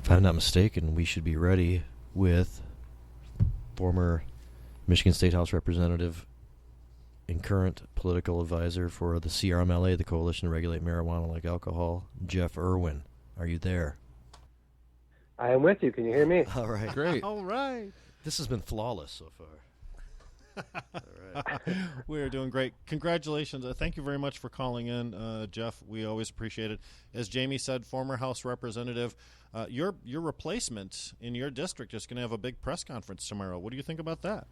if I'm not mistaken, we should be ready with former Michigan State House Representative and current political advisor for the CRMLA, the Coalition to Regulate Marijuana Like Alcohol, Jeff Irwin. Are you there? I am with you. Can you hear me? All right. Great. All right. This has been flawless so far. All right. We're doing great. Congratulations. Thank you very much for calling in, Jeff. We always appreciate it. As Jamie said, former House Representative, your replacement in your district is going to have a big press conference tomorrow. What do you think about that?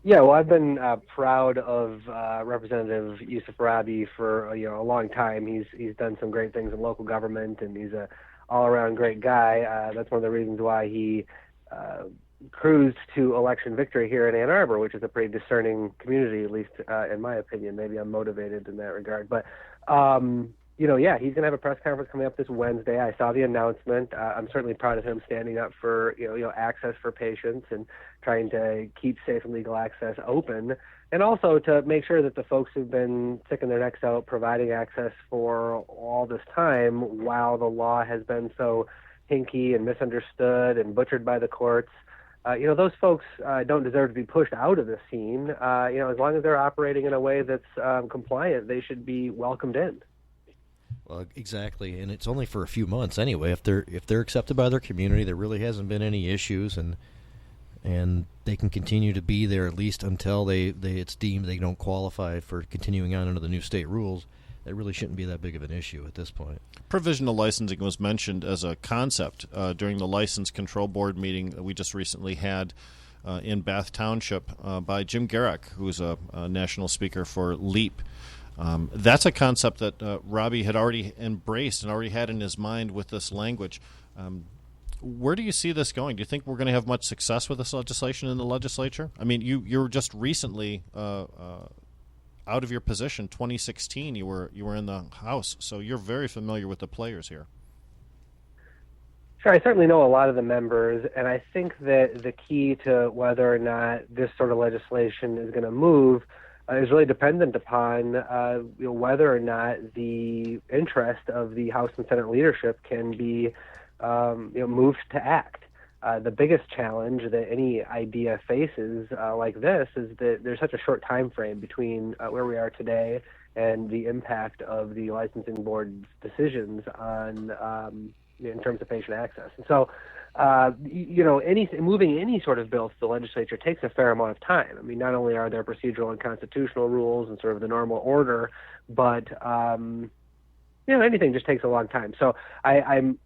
Yeah, well, I've been proud of Representative Yusuf Rabi for a long time. He's done some great things in local government, and he's a all-around great guy. That's one of the reasons why he cruised to election victory here in Ann Arbor, which is a pretty discerning community, at least in my opinion. Maybe I'm motivated in that regard. But, yeah, he's going to have a press conference coming up this Wednesday. I saw the announcement. I'm certainly proud of him standing up for, access for patients and trying to keep safe and legal access open, and also to make sure that the folks who've been sticking their necks out providing access for all this time while the law has been so hinky and misunderstood and butchered by the courts. Those folks don't deserve to be pushed out of the scene. As long as they're operating in a way that's compliant, they should be welcomed in. Well, exactly, and it's only for a few months anyway. If they're accepted by their community, there really hasn't been any issues, and they can continue to be there at least until it's deemed they don't qualify for continuing on under the new state rules. It really shouldn't be that big of an issue at this point. Provisional licensing was mentioned as a concept during the License Control Board meeting that we just recently had in Bath Township by Jim Garrick, who's a national speaker for LEAP. That's a concept that Robbie had already embraced and already had in his mind with this language. Where do you see this going? Do you think we're going to have much success with this legislation in the legislature? I mean, you're just recently out of your position. 2016, you were in the House, so you're very familiar with the players here. Sure, I certainly know a lot of the members, and I think that the key to whether or not this sort of legislation is going to move is really dependent upon whether or not the interest of the House and Senate leadership can be moved to act. The biggest challenge that any idea faces like this is that there's such a short time frame between where we are today and the impact of the licensing board's decisions on in terms of patient access. And so, moving any sort of bill to the legislature takes a fair amount of time. I mean, not only are there procedural and constitutional rules and sort of the normal order, but anything just takes a long time. So I don't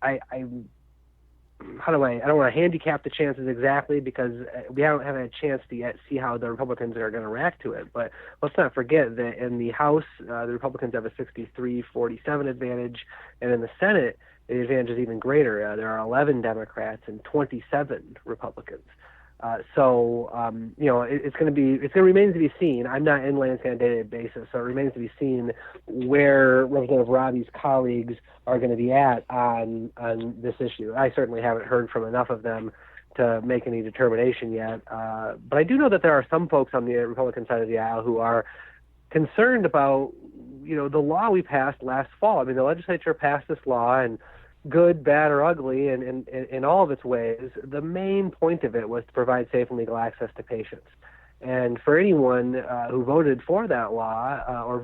want to handicap the chances exactly because we haven't had a chance to yet see how the Republicans are going to react to it. But let's not forget that in the House, the Republicans have a 63-47 advantage, and in the Senate, the advantage is even greater. There are 11 Democrats and 27 Republicans. It's going to remain to be seen. I'm not in Lansing on a day-to-day basis, so it remains to be seen where Representative Robbie's colleagues are going to be at on this issue. I certainly haven't heard from enough of them to make any determination yet. But I do know that there are some folks on the Republican side of the aisle who are concerned about, the law we passed last fall. I mean, the legislature passed this law, and good, bad, or ugly, and in all of its ways, the main point of it was to provide safe and legal access to patients. And for anyone who voted for that law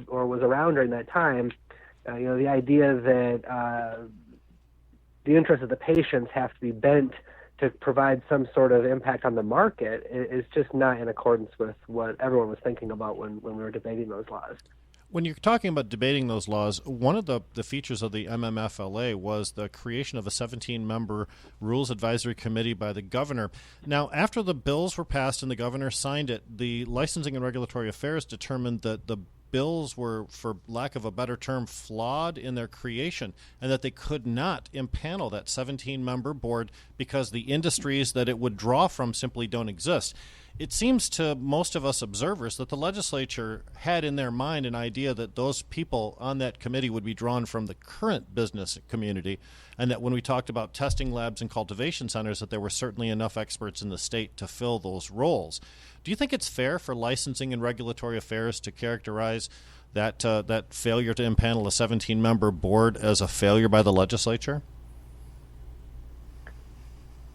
or was around during that time, the idea that the interests of the patients have to be bent to provide some sort of impact on the market is just not in accordance with what everyone was thinking about when we were debating those laws. When you're talking about debating those laws, one of the features of the MMFLA was the creation of a 17-member Rules Advisory Committee by the governor. Now, after the bills were passed and the governor signed it, the Licensing and Regulatory Affairs determined that the bills were, for lack of a better term, flawed in their creation, and that they could not impanel that 17-member board because the industries that it would draw from simply don't exist. It seems to most of us observers that the legislature had in their mind an idea that those people on that committee would be drawn from the current business community, and that when we talked about testing labs and cultivation centers, that there were certainly enough experts in the state to fill those roles. Do you think it's fair for licensing and regulatory affairs to characterize that failure to impanel a 17-member board as a failure by the legislature?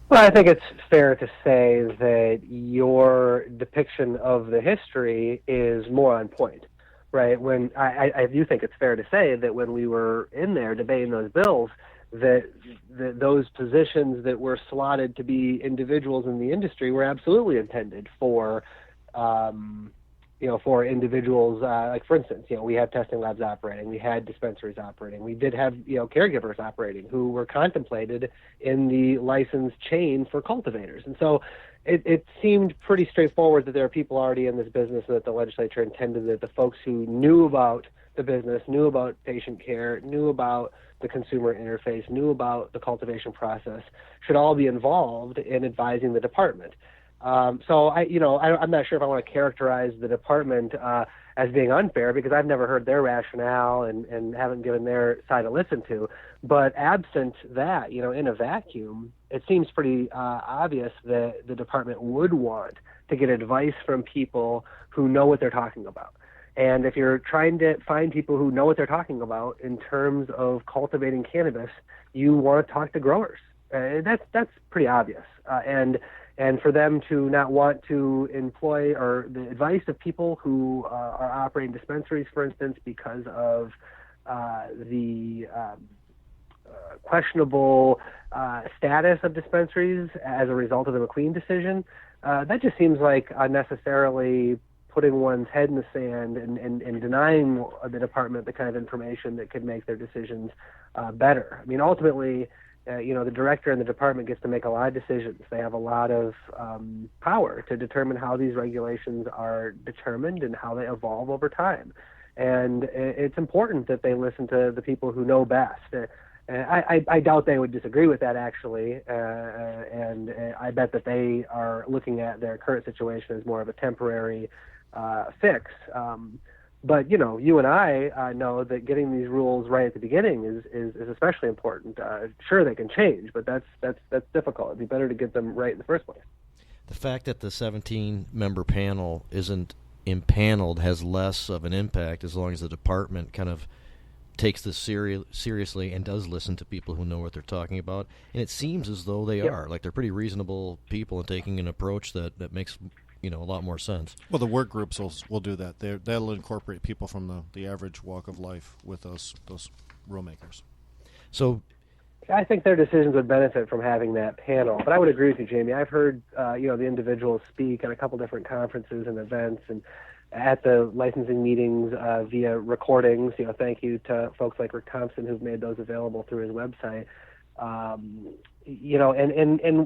Well, I think it's fair to say that your depiction of the history is more on point, right? When I do think it's fair to say that when we were in there debating those bills, that those positions that were slotted to be individuals in the industry were absolutely intended for for individuals, like for instance, we had testing labs operating, we had dispensaries operating, we did have, caregivers operating who were contemplated in the license chain for cultivators. And so it seemed pretty straightforward that there are people already in this business, and that the legislature intended that the folks who knew about the business, knew about patient care, knew about the consumer interface, knew about the cultivation process, should all be involved in advising the department. So I'm not sure if I want to characterize the department as being unfair, because I've never heard their rationale and haven't given their side to listen to. But absent that, in a vacuum, it seems pretty obvious that the department would want to get advice from people who know what they're talking about. And if you're trying to find people who know what they're talking about in terms of cultivating cannabis, you want to talk to growers. That's pretty obvious. And for them to not want to employ or the advice of people who are operating dispensaries, for instance, because of the questionable status of dispensaries as a result of the McQueen decision, that just seems like unnecessarily putting one's head in the sand and denying the department the kind of information that could make their decisions better. I mean, ultimately, the director and the department gets to make a lot of decisions. They have a lot of power to determine how these regulations are determined and how they evolve over time. And it's important that they listen to the people who know best. I doubt they would disagree with that, actually, and I bet that they are looking at their current situation as more of a temporary fix. But you and I know that getting these rules right at the beginning is especially important. Sure, they can change, but that's difficult. It'd be better to get them right in the first place. The fact that the 17-member panel isn't impaneled has less of an impact as long as the department kind of takes this seriously and does listen to people who know what they're talking about. And it seems as though they are. Like, they're pretty reasonable people and taking an approach that makes a lot more sense. Well, the work groups will do that. That'll incorporate people from the average walk of life with those rulemakers. So, I think their decisions would benefit from having that panel. But I would agree with you, Jamie. I've heard the individuals speak at a couple different conferences and events and at the licensing meetings via recordings. Thank you to folks like Rick Thompson who've made those available through his website. And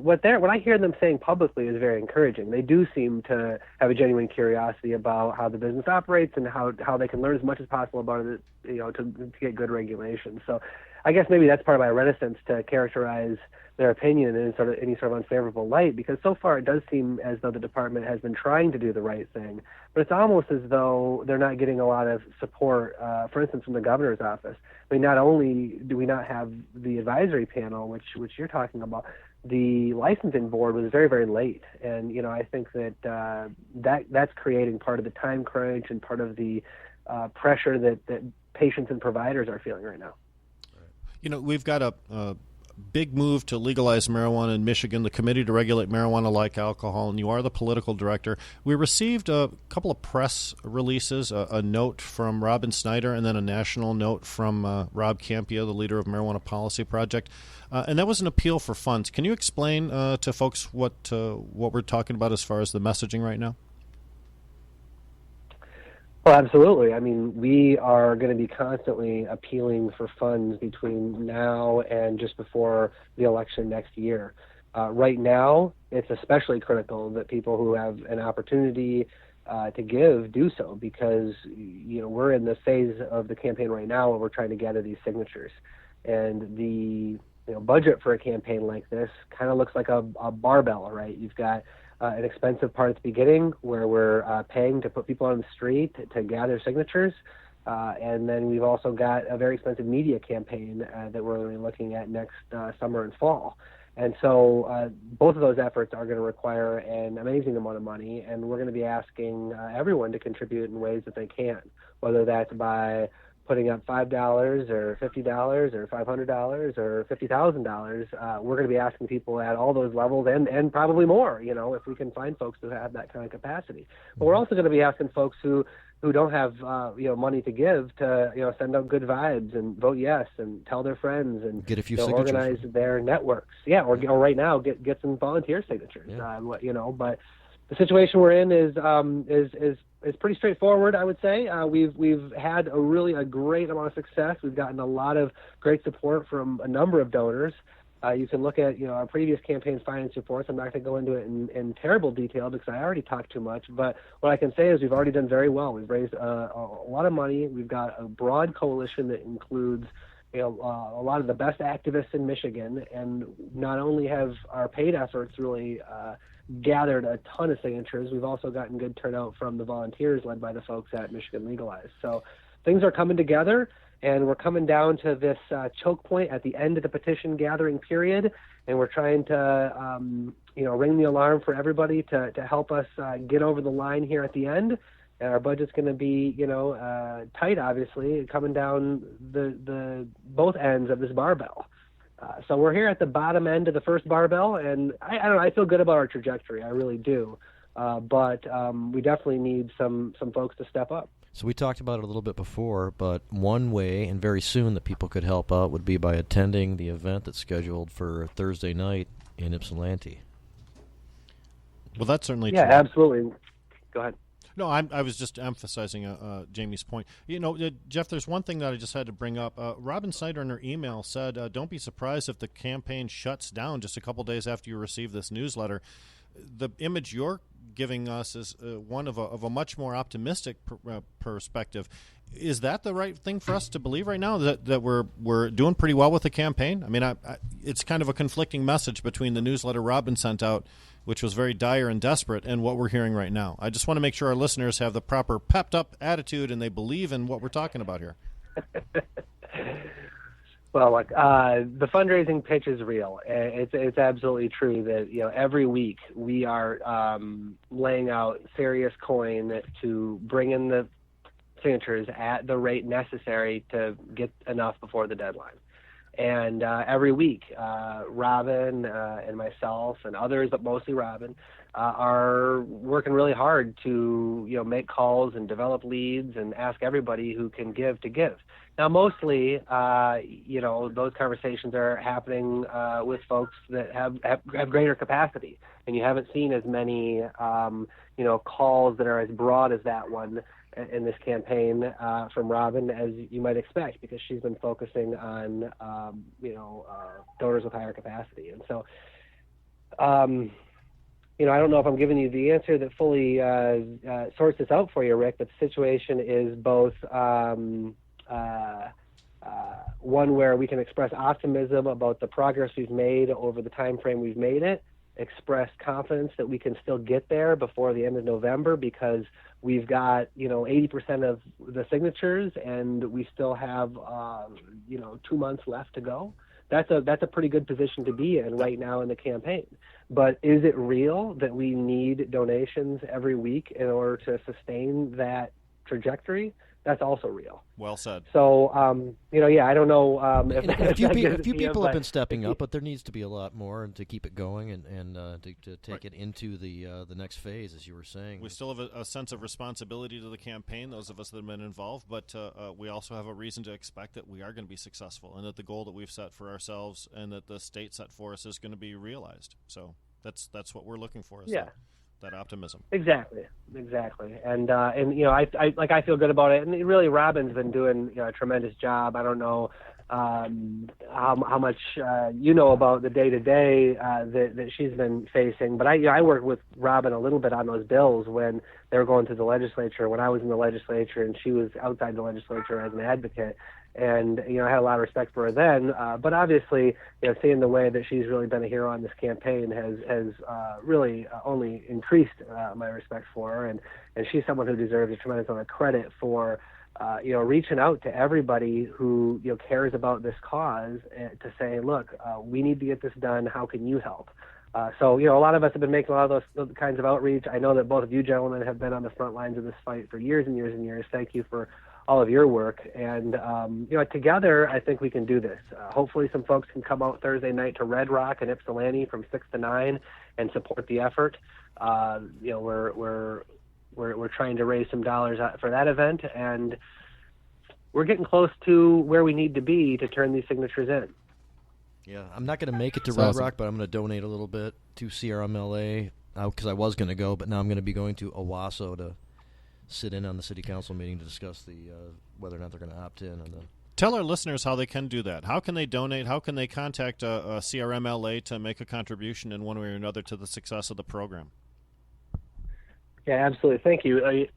what I hear them saying publicly is very encouraging. They do seem to have a genuine curiosity about how the business operates and how they can learn as much as possible about it, to get good regulation. So I guess maybe that's part of my reticence to characterize their opinion in any sort of unfavorable light, because so far it does seem as though the department has been trying to do the right thing, but it's almost as though they're not getting a lot of support, for instance, from the governor's office. I mean, not only do we not have the advisory panel, which you're talking about, the licensing board was very, very late, and I think that that's creating part of the time crunch and part of the pressure that patients and providers are feeling right now. We've got a big move to legalize marijuana in Michigan, the Committee to Regulate Marijuana Like Alcohol, and you are the political director. We received a couple of press releases, a note from Robin Snyder and then a national note from Rob Campia, the leader of Marijuana Policy Project, and that was an appeal for funds. Can you explain to folks what we're talking about as far as the messaging right now? Well, absolutely. I mean, we are going to be constantly appealing for funds between now and just before the election next year. Right now, it's especially critical that people who have an opportunity to give do so, because we're in the phase of the campaign right now where we're trying to gather these signatures, and the budget for a campaign like this kind of looks like a barbell, right? You've got an expensive part at the beginning where we're paying to put people on the street to gather signatures. And then we've also got a very expensive media campaign that we're really looking at next summer and fall. And so both of those efforts are going to require an amazing amount of money, and we're going to be asking everyone to contribute in ways that they can, whether that's by putting up $5 or $50 or $500 or $50,000, we're going to be asking people at all those levels and probably more, if we can find folks who have that kind of capacity. But we're also going to be asking folks who don't have money to give to send out good vibes and vote yes and tell their friends and get a few organize their networks. Yeah, or right now get some volunteer signatures. Yeah. But the situation we're in is pretty straightforward, I would say. We've had a great amount of success. We've gotten a lot of great support from a number of donors. You can look at our previous campaign finance reports. I'm not going to go into it in terrible detail because I already talked too much. But what I can say is we've already done very well. We've raised a lot of money. We've got a broad coalition that includes a lot of the best activists in Michigan. And not only have our paid efforts really gathered a ton of signatures, we've also gotten good turnout from the volunteers led by the folks at Michigan Legalize. So things are coming together. And we're coming down to this choke point at the end of the petition gathering period, and we're trying to, ring the alarm for everybody to help us get over the line here at the end. And our budget's going to be, tight, obviously, coming down the both ends of this barbell. So we're here at the bottom end of the first barbell, and I don't know. I feel good about our trajectory. I really do. But we definitely need some folks to step up. So we talked about it a little bit before, but one way, and very soon, that people could help out would be by attending the event that's scheduled for Thursday night in Ypsilanti. Well, that's certainly true. Yeah, absolutely. Go ahead. No, I was just emphasizing Jamie's point. Jeff, there's one thing that I just had to bring up. Robin Snyder in her email said, don't be surprised if the campaign shuts down just a couple days after you receive this newsletter. The image you're giving us is one of a much more optimistic perspective. Is that the right thing for us to believe right now, that we're doing pretty well with the campaign? I mean, it's kind of a conflicting message between the newsletter Robin sent out, which was very dire and desperate, and what we're hearing right now. I just want to make sure our listeners have the proper pepped-up attitude and they believe in what we're talking about here. Well, look, the fundraising pitch is real. It's absolutely true that every week we are laying out serious coin to bring in the signatures at the rate necessary to get enough before the deadline. And every week, Robin and myself and others, but mostly Robin, are working really hard to make calls and develop leads and ask everybody who can give to give. Now, mostly, those conversations are happening with folks that have greater capacity, and you haven't seen as many calls that are as broad as that one in this campaign from Robin as you might expect, because she's been focusing on donors with higher capacity. And so I don't know if I'm giving you the answer that fully sorts this out for you, Rick, but the situation is both one where we can express optimism about the progress we've made over the time frame we've made it, express confidence that we can still get there before the end of November, because we've got 80% of the signatures and we still have 2 months left to go. That's a pretty good position to be in right now in the campaign. But is it real that we need donations every week in order to sustain that trajectory? That's also real. Well said. So, I don't know if a few people have been stepping up, but there needs to be a lot more to keep it going and to take it into the next phase, as you were saying. We still have a sense of responsibility to the campaign, those of us that have been involved, but we also have a reason to expect that we are going to be successful and that the goal that we've set for ourselves and that the state set for us is going to be realized. So that's what we're looking for. That optimism. Exactly. And I feel good about it. And really, Robin's been doing a tremendous job. I don't know how much about the day-to-day that she's been facing, but I worked with Robin a little bit on those bills when they were going through the legislature, when I was in the legislature and she was outside the legislature as an advocate. And, I had a lot of respect for her then. But obviously, seeing the way that she's really been a hero on this campaign has really only increased my respect for her. And she's someone who deserves a tremendous amount of credit for, reaching out to everybody who, cares about this cause to say, look, we need to get this done. How can you help? So, a lot of us have been making a lot of those kinds of outreach. I know that both of you gentlemen have been on the front lines of this fight for years and years and years. Thank you for all of your work. And, together, I think we can do this. Hopefully some folks can come out Thursday night to Red Rock and Ypsilanti from 6 to 9 and support the effort. We're trying to raise some dollars for that event, and we're getting close to where we need to be to turn these signatures in. Yeah, I'm not going to make it to That's Red awesome. Rock, but I'm going to donate a little bit to CRMLA because I was going to go, but now I'm going to be going to Owasso to sit in on the city council meeting to discuss the whether or not they're going to opt in. And Tell our listeners how they can do that. How can they donate? How can they contact a CRMLA to make a contribution in one way or another to the success of the program? Yeah, absolutely. Thank you.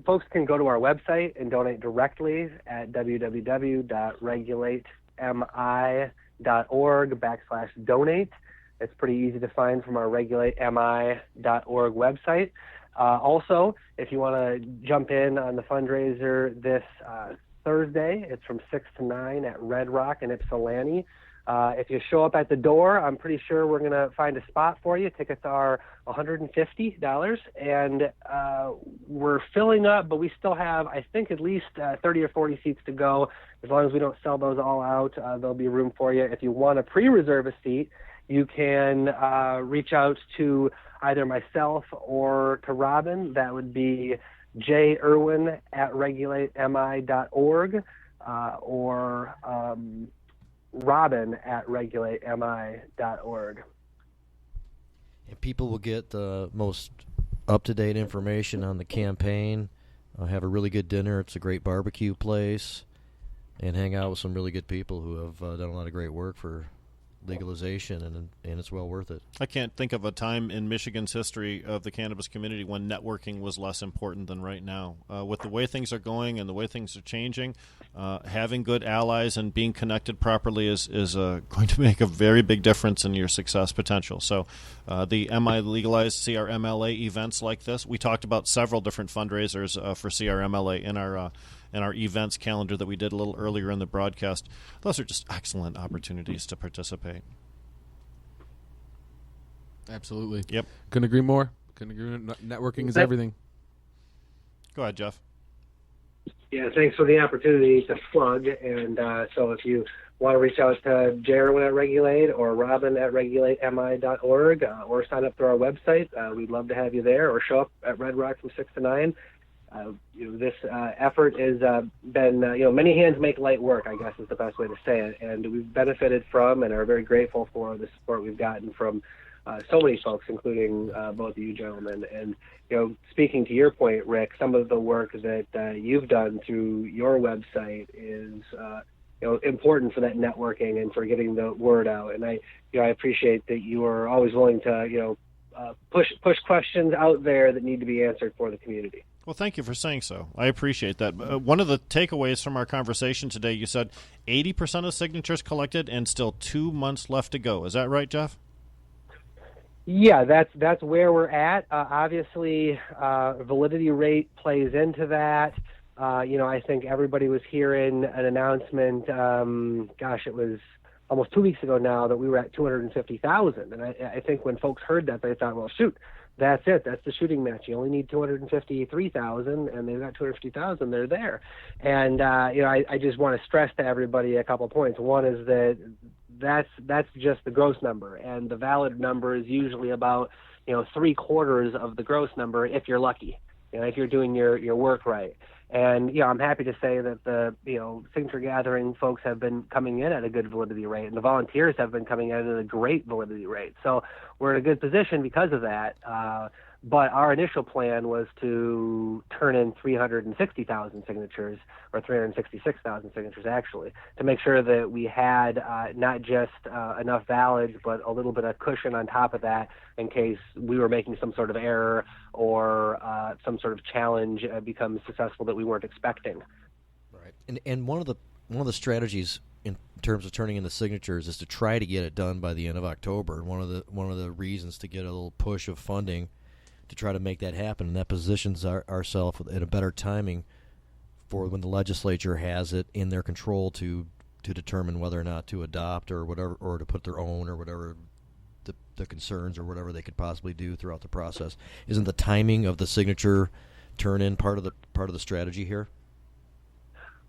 Folks can go to our website and donate directly at www.regulatemI.org/donate. It's pretty easy to find from our regulatemI.org website. Also, if you want to jump in on the fundraiser this Thursday, it's from 6 to 9 at Red Rock in Ypsilanti. If you show up at the door, I'm pretty sure we're going to find a spot for you. Tickets are $150, and we're filling up, but we still have, I think, at least 30 or 40 seats to go. As long as we don't sell those all out, there'll be room for you. If you want to pre-reserve a seat, you can reach out to either myself or to Robin. That would be Irwin at regulatemI.org or Robin at regulatemI.org. And people will get the most up-to-date information on the campaign, have a really good dinner. It's a great barbecue place, and hang out with some really good people who have done a lot of great work for legalization, and it's well worth it. I can't think of a time in Michigan's history of the cannabis community when networking was less important than right now. With the way things are going and the way things are changing, having good allies and being connected properly is going to make a very big difference in your success potential. So the MILegalize CRMLA events like this, we talked about several different fundraisers for CRMLA in our events calendar that we did a little earlier in the broadcast. Those are just excellent opportunities to participate. Absolutely. Yep. Couldn't agree more. Networking is everything. Go ahead, Jeff. Yeah, thanks for the opportunity to plug. And so if you want to reach out to Irwin at Regulate or Robin at regulatemI.org or sign up through our website, we'd love to have you there, or show up at Red Rock from 6 to 9. This effort has been, many hands make light work, I guess is the best way to say it. And we've benefited from and are very grateful for the support we've gotten from so many folks, including both of you gentlemen. And, speaking to your point, Rick, some of the work that you've done through your website is, important for that networking and for getting the word out. And I appreciate that you are always willing to, push questions out there that need to be answered for the community. Well, thank you for saying so. I appreciate that. One of the takeaways from our conversation today, you said 80% of signatures collected and still 2 months left to go. Is that right, Jeff? Yeah, that's where we're at. Obviously, validity rate plays into that. I think everybody was hearing an announcement, it was almost 2 weeks ago now, that we were at 250,000. And I think when folks heard that, they thought, well, shoot, that's it. That's the shooting match. You only need 253,000, and they've got 250,000. They're there. And, I just want to stress to everybody a couple points. One is that's just the gross number, and the valid number is usually about, 3/4 of the gross number if you're lucky, if you're doing your work right. And, I'm happy to say that the, signature gathering folks have been coming in at a good validity rate, and the volunteers have been coming in at a great validity rate. So we're in a good position because of that. But our initial plan was to turn in 360,000 signatures, or 366,000 signatures actually, to make sure that we had not just enough valid, but a little bit of cushion on top of that in case we were making some sort of error or some sort of challenge becomes successful that we weren't expecting. Right. And one of the strategies in terms of turning in the signatures is to try to get it done by the end of October. And one of the reasons to get a little push of funding to try to make that happen, and that positions ourselves at a better timing for when the legislature has it in their control to determine whether or not to adopt or whatever, or to put their own or whatever the concerns or whatever they could possibly do throughout the process. Isn't the timing of the signature turn in part of the strategy here?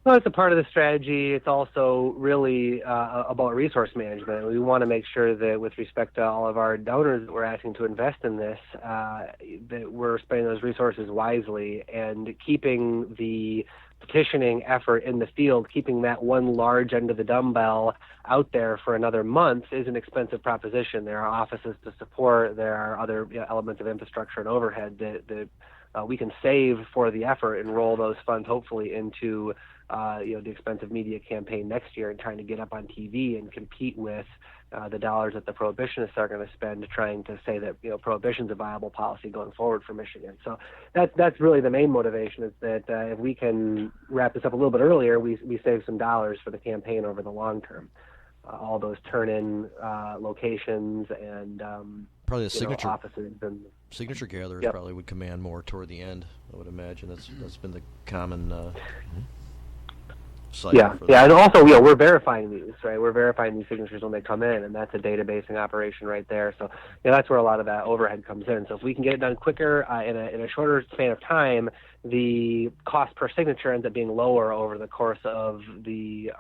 Well, it's a part of the strategy. It's also really about resource management. We want to make sure that with respect to all of our donors that we're asking to invest in this, that we're spending those resources wisely and keeping the petitioning effort in the field, keeping that one large end of the dumbbell out there for another month is an expensive proposition. There are offices to support. There are other elements of infrastructure and overhead that we can save for the effort and roll those funds hopefully into the expensive media campaign next year and trying to get up on TV and compete with the dollars that the prohibitionists are going to spend trying to say that prohibition's a viable policy going forward for Michigan. So that's really the main motivation, is that if we can wrap this up a little bit earlier, we save some dollars for the campaign over the long term. All those turn-in locations and probably the signature offices and signature gatherers yep. probably would command more toward the end. I would imagine that's been the common. Yeah, and also we're verifying these, right? We're verifying these signatures when they come in, and that's a databasing operation right there. So that's where a lot of that overhead comes in. So if we can get it done quicker in a shorter span of time, the cost per signature ends up being lower over the course of the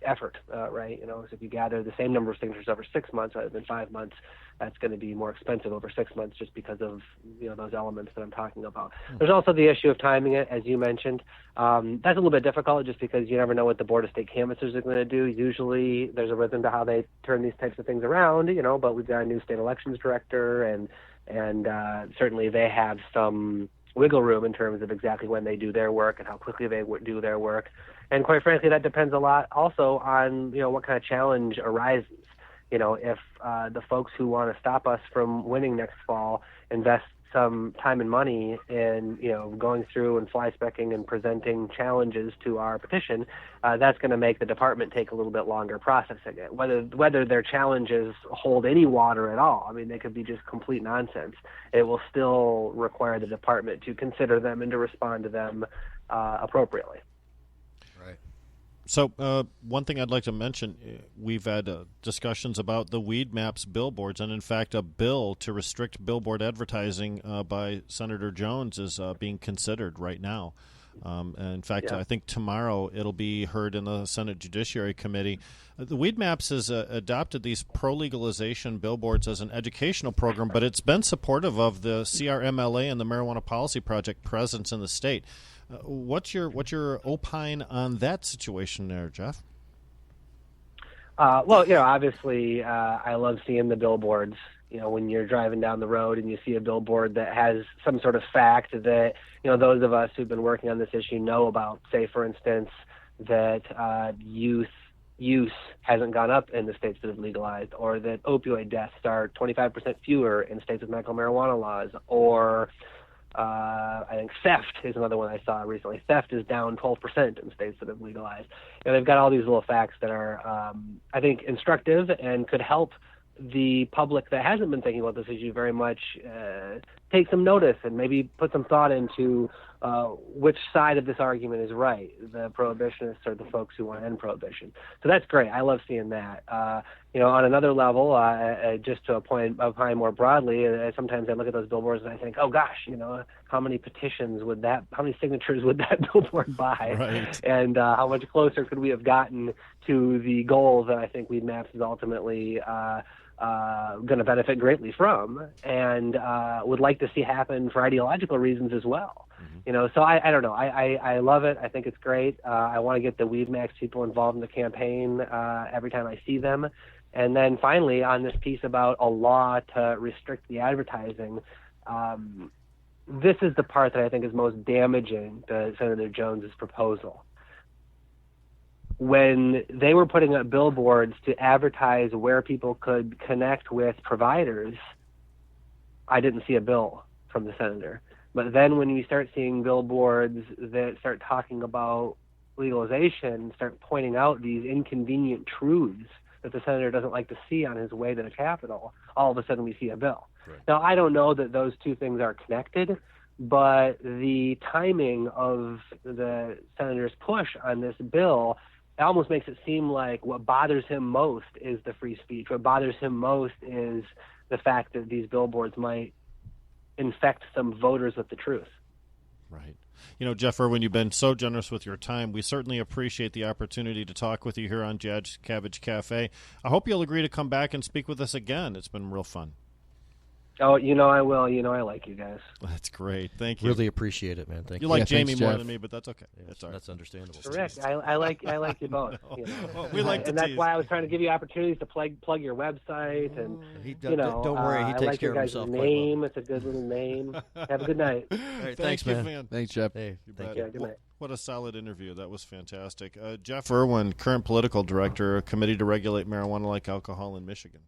effort, right? So if you gather the same number of signatures over 6 months rather than 5 months, that's going to be more expensive over 6 months just because of those elements that I'm talking about. There's also the issue of timing it, as you mentioned. That's a little bit difficult just because you never know what the Board of State canvassers are going to do. Usually there's a rhythm to how they turn these types of things around, but we've got a new state elections director, and certainly they have some wiggle room in terms of exactly when they do their work and how quickly they do their work. And quite frankly, that depends a lot also on, what kind of challenge arises. If the folks who want to stop us from winning next fall invest some time and money in, going through and fly-specking and presenting challenges to our petition, that's going to make the department take a little bit longer processing it. Whether their challenges hold any water at all, I mean, they could be just complete nonsense. It will still require the department to consider them and to respond to them appropriately. Right. So one thing I'd like to mention, we've had discussions about the weed maps billboards, and in fact a bill to restrict billboard advertising by Senator Jones is being considered right now. And in fact, I think tomorrow it'll be heard in the Senate Judiciary Committee. The Weed Maps has adopted these pro-legalization billboards as an educational program, but it's been supportive of the CRMLA and the Marijuana Policy Project presence in the state. What's your opine on that situation there, Jeff? Well, obviously, I love seeing the billboards. When you're driving down the road and you see a billboard that has some sort of fact that, those of us who've been working on this issue know about. Say, for instance, that youth use hasn't gone up in the states that have legalized, or that opioid deaths are 25% fewer in states with medical marijuana laws, or I think theft is another one I saw recently. Theft is down 12% in states that have legalized. They've got all these little facts that are, I think, instructive and could help the public that hasn't been thinking about this issue very much take some notice and maybe put some thought into which side of this argument is right, the prohibitionists or the folks who want to end prohibition. So that's great. I love seeing that. On another level, just to opine more broadly, sometimes I look at those billboards and I think, oh gosh, how many signatures would that billboard buy? Right. And how much closer could we have gotten to the goal that I think Weed Maps is ultimately going to benefit greatly from, and would like to see happen for ideological reasons as well. Mm-hmm. So I don't know. I love it. I think it's great. I want to get the Weed Maps people involved in the campaign every time I see them. And then finally, on this piece about a law to restrict the advertising, this is the part that I think is most damaging to Senator Jones's proposal. When they were putting up billboards to advertise where people could connect with providers, I didn't see a bill from the senator. But then when you start seeing billboards that start talking about legalization, start pointing out these inconvenient truths that the senator doesn't like to see on his way to the Capitol, all of a sudden we see a bill. Right. Now, I don't know that those two things are connected, but the timing of the senator's push on this bill almost makes it seem like what bothers him most is the free speech. What bothers him most is the fact that these billboards might infect some voters with the truth. Right. You know, Jeff Irwin, you've been so generous with your time. We certainly appreciate the opportunity to talk with you here on Jazz Cabbage Cafe. I hope you'll agree to come back and speak with us again. It's been real fun. Oh, I will. I like you guys. That's great. Thank you. Really appreciate it, man. Thank you. You like thanks, Jamie more Jeff. than me, but that's okay. Yeah, That's all right. that's understandable. Rick, I like you both. Well, we like to and that's tease. why I was trying to give you opportunities to plug your website, and Don't worry, he I takes like care your of guys' himself name. quite It's a good little name. Have a good night. well. All right, Thank thanks, you, man. Thanks, Jeff. Hey, You thank bet. you. Yeah, good night. What a solid interview. That was fantastic. Jeff Irwin, current political director, Committee to Regulate Marijuana Like Alcohol in Michigan.